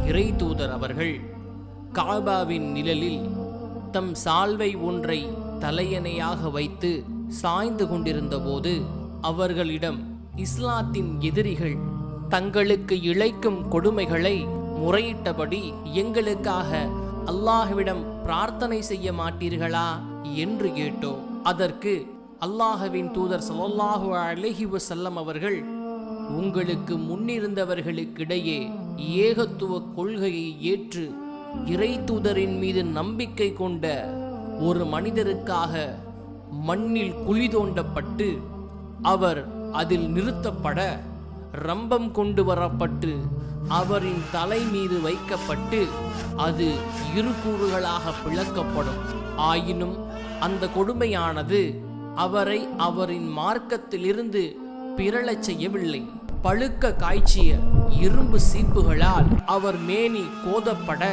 இறை தூதர் அவர்கள் காபாவின் நிழலில் தம் சால்வை ஒன்றை தலையணையாக வைத்து சாய்ந்து கொண்டிருந்த போது அவர்களிடம் இஸ்லாத்தின் எதிரிகள் தங்களுக்கு இழைக்கும் கொடுமைகளை முறையிட்டபடி எங்களுக்காக அல்லாஹ்விடம் பிரார்த்தனை செய்ய மாட்டீர்களா என்று கேட்டோம். அதற்கு அல்லாஹ்வின் தூதர் ஸல்லல்லாஹு அலைஹி வஸல்லம் அவர்கள், உங்களுக்கு முன்னிருந்தவர்களுக்கிடையே ஏகத்துவ கொள்கையை ஏற்று இறை தூதரின் மீது நம்பிக்கை கொண்ட ஒரு மனிதருக்காக மண்ணில் குழி தோண்டப்பட்டு அவர் அதில் நிறுத்தப்பட ரம்பம் கொண்டு வரப்பட்டு அவரின் தலை மீது வைக்கப்பட்டு அது இரு கூறுகளாக பிளக்கப்படும். ஆயினும் அந்த கொடுமையானது அவரை அவரின் மார்க்கத்திலிருந்து பிறழச் செய்யவில்லை. பழுக்க காய்ச்சிய இரும்பு சீப்புகளால் அவர் மேனி கோதப்பட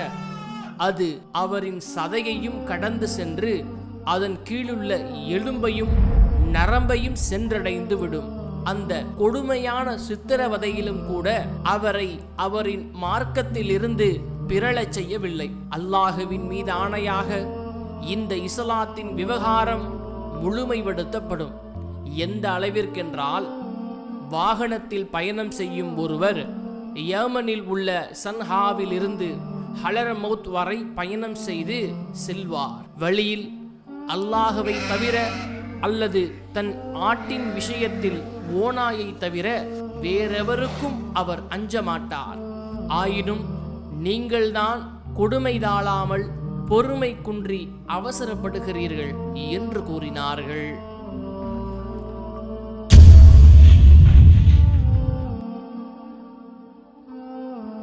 அது அவரின் சதையையும் கடந்து சென்று அதன் கீழுள்ள எலும்பையும் நரம்பையும் சென்றடைந்து விடும். அந்த கொடுமையான சித்திரவதையிலும் கூட அவரை அவரின் மார்க்கத்திலிருந்து பிறழச் செய்யவில்லை. அல்லாஹுவின் மீது ஆணையாக இந்த இஸ்லாத்தின் விவகாரம் முழுமைப்படுத்தப்படும். எந்த அளவிற்கென்றால், வாகனத்தில் பயணம் செய்யும் ஒருவர் யமனில் உள்ள சன்ஹாவில் இருந்து ஹலரமௌத் வரை பயணம் செய்து செல்வார். வழியில் அல்லாஹுவை தவிர அல்லது தன் ஆட்டின் விஷயத்தில் ஓநாயை தவிர வேறெவருக்கும் அவர் அஞ்ச மாட்டார். ஆயினும் நீங்கள்தான் கொடுமை தாழாமல் பொறுமை குன்றி அவசரப்படுகிறீர்கள் என்று கூறினார்கள்.